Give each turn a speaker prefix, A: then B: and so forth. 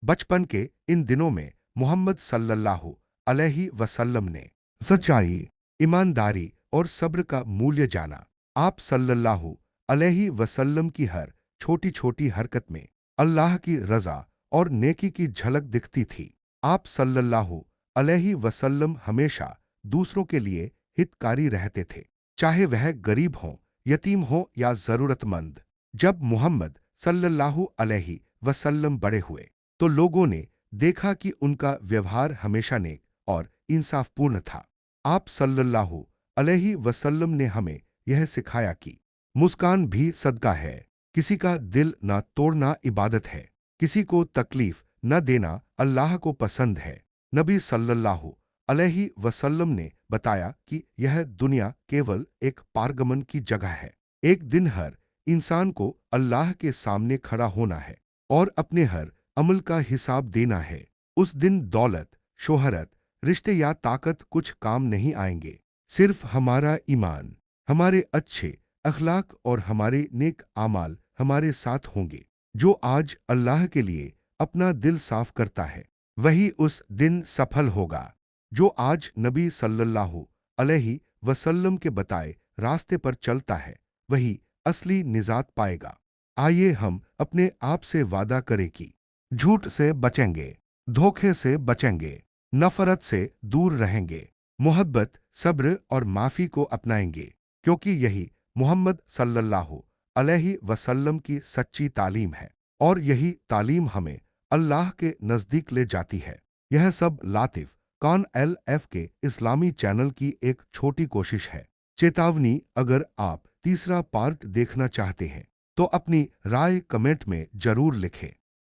A: बचपन के इन दिनों में मोहम्मद सल्लल्लाहु अलैहि वसल्लम ने सच्चाई, ईमानदारी और सब्र का मूल्य जाना। आप सल्लल्लाहु अलैहि वसल्लम की हर छोटी छोटी हरकत में अल्लाह की रजा और नेकी की झलक दिखती थी। आप सल्लल्लाहु अलैहि वसल्लम हमेशा दूसरों के लिए हितकारी रहते थे, चाहे वह गरीब हो, यतीम हो या जरूरतमंद। जब मोहम्मद सल्लल्लाहु अलैहि वसल्लम बड़े हुए तो लोगों ने देखा कि उनका व्यवहार हमेशा नेक और इंसाफपूर्ण था। आप सल्लल्लाहु अलैहि वसल्लम ने हमें यह सिखाया कि मुस्कान भी सदका है, किसी का दिल न तोड़ना इबादत है, किसी को तकलीफ न देना अल्लाह को पसंद है। नबी सल्लल्लाहु अलैहि वसल्लम ने बताया कि यह दुनिया केवल एक पारगमन की जगह है। एक दिन हर इंसान को अल्लाह के सामने खड़ा होना है और अपने हर अमल का हिसाब देना है। उस दिन दौलत, शोहरत, रिश्ते या ताकत कुछ काम नहीं आएंगे। सिर्फ हमारा ईमान, हमारे अच्छे अखलाक और हमारे नेक आमाल हमारे साथ होंगे। जो आज अल्लाह के लिए अपना दिल साफ करता है वही उस दिन सफल होगा। जो आज नबी सल्लल्लाहु अलैहि वसल्लम के बताए रास्ते पर चलता है वही असली निजात पाएगा। आइए हम अपने आप से वादा करें कि झूठ से बचेंगे, धोखे से बचेंगे, नफरत से दूर रहेंगे, मोहब्बत, सब्र और माफी को अपनाएंगे, क्योंकि यही मोहम्मद सल्लल्लाहु अलैहि वसल्लम की सच्ची तालीम है और यही तालीम हमें अल्लाह के नजदीक ले जाती है। यह सब लातिफ कॉन LF के इस्लामी चैनल की एक छोटी कोशिश है। चेतावनी, अगर आप तीसरा पार्ट देखना चाहते हैं तो अपनी राय कमेंट में जरूर लिखें।